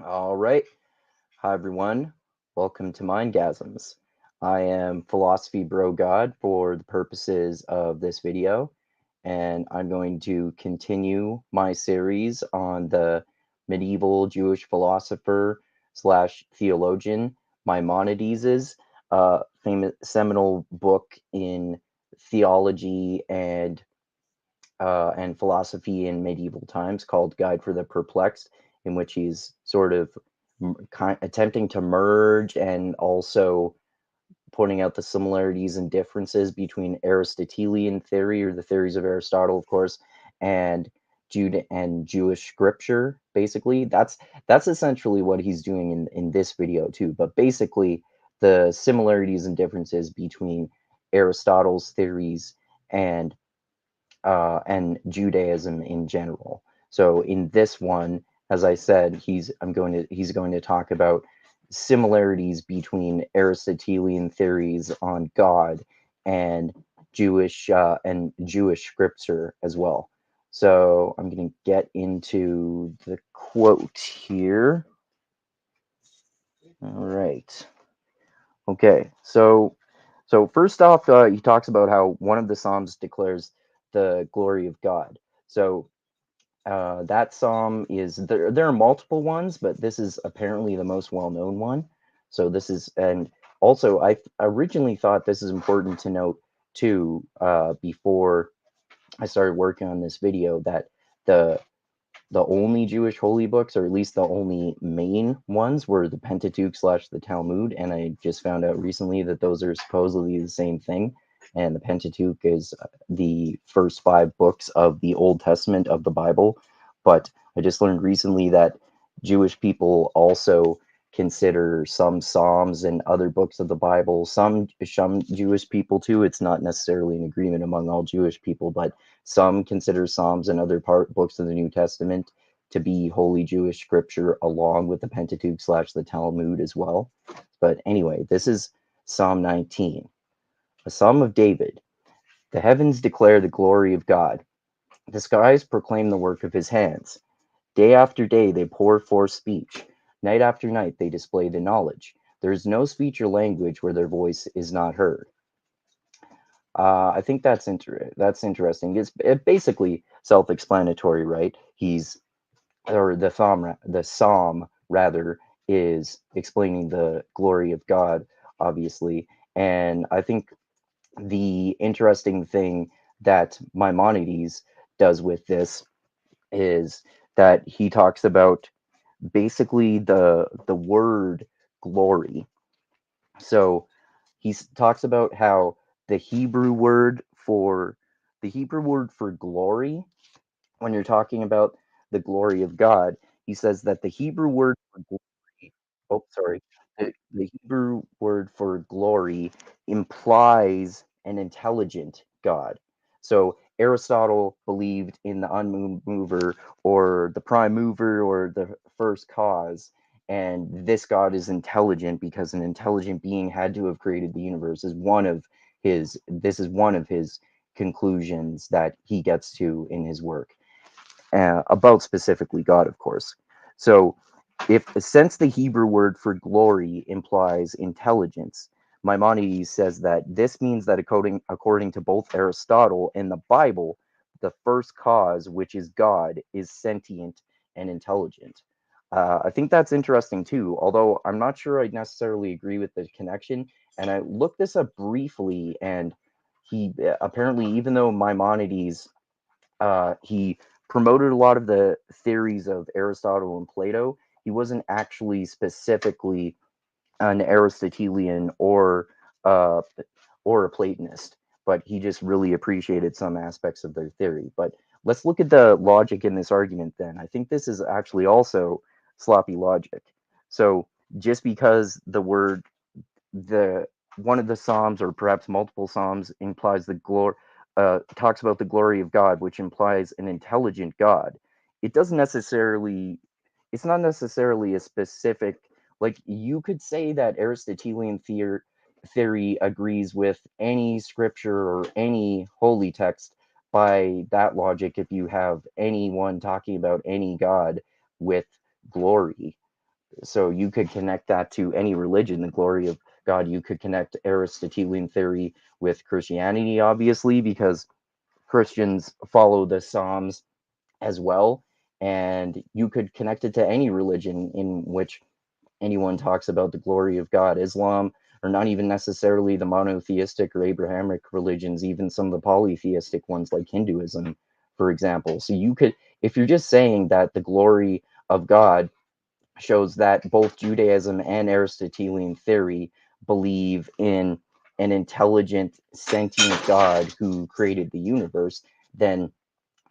All right. Hi, everyone. Welcome to Mindgasms. I am Philosophy Bro God for the purposes of this video, and I'm going to continue my series on the medieval Jewish philosopher slash theologian Maimonides' famous seminal book in theology and philosophy in medieval times called Guide for the Perplexed, in which he's sort of attempting to merge and also pointing out the similarities and differences between Aristotelian theory, or the theories of Aristotle, of course, and Jude and Jewish scripture. Basically, that's essentially what he's doing in this video too. But basically, the similarities and differences between Aristotle's theories and Judaism in general. So in this one, as I said, he's going to talk about similarities between Aristotelian theories on God and Jewish scripture as well. So I'm going to get into the quote here. All right. Okay. So first off, he talks about how one of the Psalms declares the glory of God. So that psalm is there are multiple ones, but this is apparently the most well-known one. So this is, and also I originally thought this is important to note too, before I started working on this video, that the the only Jewish holy books, or at least the only main ones, were the Pentateuch slash the Talmud. And I just found out recently that those are supposedly the same thing. And the Pentateuch is the first five books of the Old Testament of the Bible. But I just learned recently that Jewish people also consider some Psalms and other books of the Bible, some Jewish people too. It's not necessarily an agreement among all Jewish people, but some consider Psalms and other books of the New Testament to be holy Jewish scripture, along with the Pentateuch slash the Talmud as well. But anyway, this is Psalm 19, a Psalm of David. The heavens declare the glory of God. The skies proclaim the work of his hands. Day after day they pour forth speech. Night after night they display the knowledge. There is no speech or language where their voice is not heard. I think that's interesting. It basically self-explanatory, right? He's or the psalm rather is explaining the glory of God, obviously. And I think the interesting thing that Maimonides does with this is that he talks about basically the word glory. So talks about how the Hebrew word for glory, when you're talking about the glory of God, he says that the Hebrew word for glory, oh, sorry, the Hebrew word for glory implies an intelligent God. So Aristotle believed in the unmoved mover, or the prime mover, or the first cause, and this God is intelligent because an intelligent being had to have created the universe. This is one of his conclusions that he gets to in his work, about specifically God, of course. So, if since the Hebrew word for glory implies intelligence, Maimonides says that this means that according to both Aristotle and the Bible, the first cause, which is God, is sentient and intelligent. I think that's interesting too, although I'm not sure I necessarily agree with the connection. And I looked this up briefly, and he apparently, even though Maimonides he promoted a lot of the theories of Aristotle and Plato, he wasn't actually specifically an Aristotelian uh, or a Platonist, but he just really appreciated some aspects of their theory. But let's look at the logic in this argument then. I think this is actually also sloppy logic. So just because the one of the psalms, or perhaps multiple psalms, implies the glory, talks about the glory of God, which implies an intelligent God, it doesn't necessarily it's not necessarily a specific, like, you could say that Aristotelian theory agrees with any scripture or any holy text by that logic if you have anyone talking about any god with glory. so you could connect that to any religion, the glory of God. You could connect Aristotelian theory with Christianity, obviously, because Christians follow the Psalms as well. And you could connect it to any religion in which anyone talks about the glory of God. Islam, or not even necessarily the monotheistic or Abrahamic religions, even some of the polytheistic ones like Hinduism, for example. So you could, if you're just saying that the glory of God shows that both Judaism and Aristotelian theory believe in an intelligent, sentient God who created the universe, then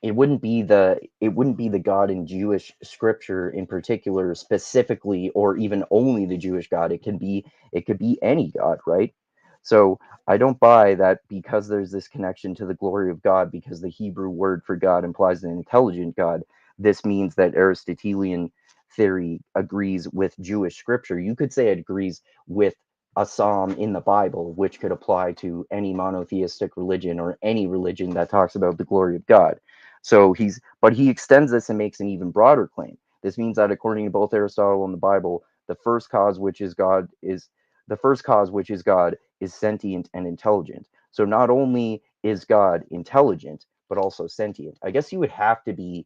it wouldn't be the God in Jewish scripture in particular specifically, or even only the Jewish God. It could be any God, right? So I don't buy that because there's this connection to the glory of God, because the Hebrew word for God implies an intelligent God. This means that Aristotelian theory agrees with Jewish scripture. You could say it agrees with a psalm in the Bible, which could apply to any monotheistic religion or any religion that talks about the glory of God. But he extends this and makes an even broader claim. This means that according to both Aristotle and the Bible, the first cause, which is God, is sentient and intelligent. So not only is God intelligent, but also sentient. I guess you would have to be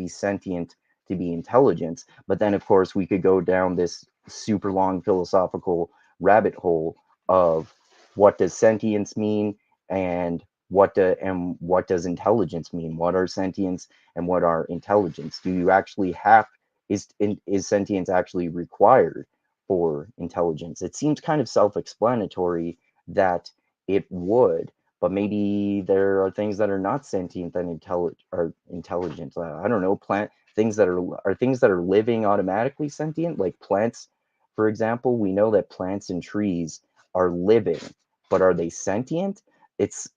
sentient to be intelligent. But then, of course, we could go down this super long philosophical rabbit hole of what does sentience mean, and what does intelligence mean? What are sentience and what are intelligence? Do you actually have is sentience actually required for intelligence? It seems kind of self-explanatory that it would, but maybe there are things that are not sentient that are intelligent. I don't know, plant things that are things that are living automatically sentient, like plants, for example. We know that plants and trees are living, but are they sentient? It's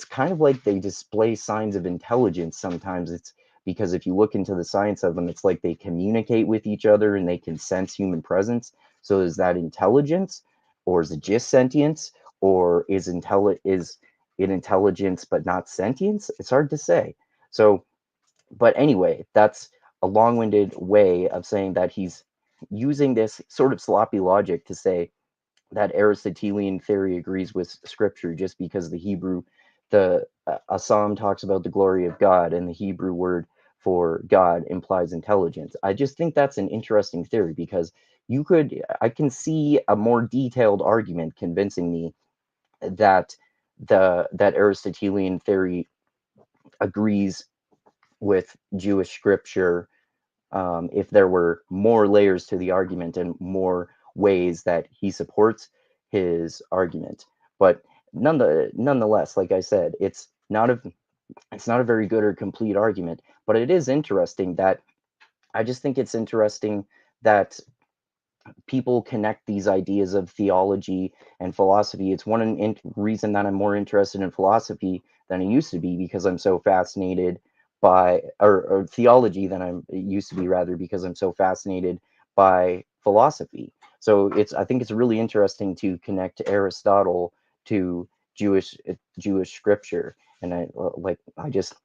kind of like they display signs of intelligence sometimes. It's because if you look into the science of them, it's like they communicate with each other and they can sense human presence. So is that intelligence, or is it just sentience, or is it intelligence but not sentience? It's hard to say. So, but anyway, that's a long-winded way of saying that he's using this sort of sloppy logic to say that Aristotelian theory agrees with scripture just because the a psalm talks about the glory of God, and the Hebrew word for God implies intelligence. I just think that's an interesting theory, because I can see a more detailed argument convincing me that that Aristotelian theory agrees with Jewish scripture, if there were more layers to the argument and more ways that he supports his argument. But nonetheless, like I said, it's not a very good or complete argument. But it is interesting that I just think it's interesting that people connect these ideas of theology and philosophy. It's reason that I'm more interested in philosophy than I used to be, because I'm so fascinated by, or theology than I used to be, rather, because I'm so fascinated by philosophy. So I think it's really interesting to connect Aristotle to Jewish scripture, and I just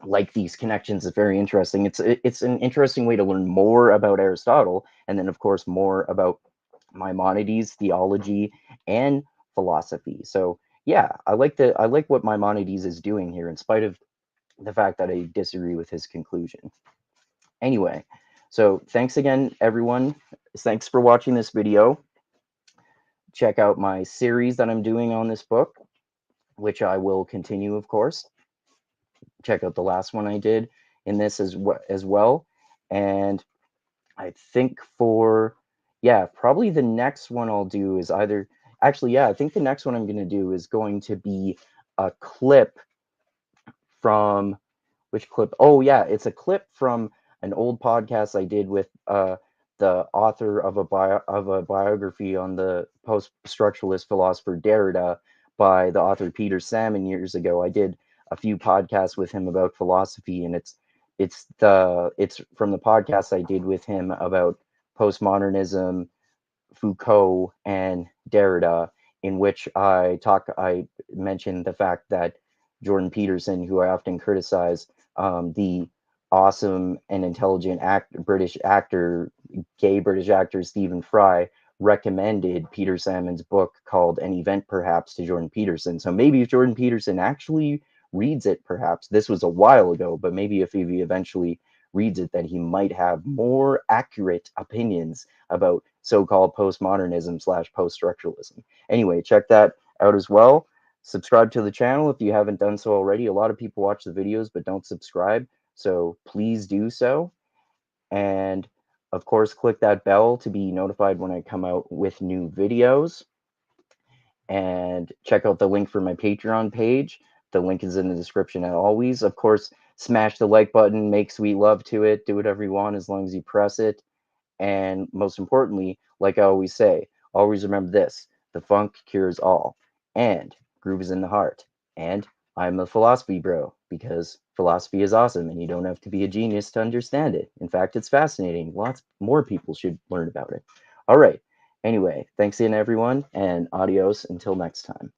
like these connections. It's very interesting. It's an interesting way to learn more about Aristotle, and then of course more about Maimonides, theology, and philosophy. So yeah, I like what Maimonides is doing here, in spite of the fact that I disagree with his conclusion. Anyway, so thanks again, everyone. Thanks for watching this video. Check out my series that I'm doing on this book, which I will continue, of course. Check out the last one I did in this as well. And I think probably the next one I'll do is I think the next one I'm going to do is going to be a clip from which clip? Oh yeah, it's a clip from an old podcast I did with the author of a biography on the post-structuralist philosopher Derrida by the author Peter Salmon years ago. I did a few podcasts with him about philosophy, and it's from the podcast I did with him about postmodernism, Foucault, and Derrida, in which I mentioned the fact that Jordan Peterson, who I often criticize, the awesome and intelligent gay British actor Stephen Fry recommended Peter Salmon's book called An Event Perhaps to Jordan Peterson. So maybe if Jordan Peterson actually reads it, perhaps, this was a while ago, but maybe if he eventually reads it, then he might have more accurate opinions about so-called postmodernism / post-structuralism. Anyway, check that out as well. Subscribe to the channel if you haven't done so already. A lot of people watch the videos but don't subscribe, so please do so. And of course, click that bell to be notified when I come out with new videos. And check out the link for my Patreon page. The link is in the description as always. Of course, smash the like button, make sweet love to it, do whatever you want as long as you press it. And most importantly, like I always say, always remember this: the funk cures all, and groove is in the heart. And I'm a philosophy bro, because philosophy is awesome and you don't have to be a genius to understand it. In fact, it's fascinating. Lots more people should learn about it. All right. Anyway, thanks again, everyone, and adios until next time.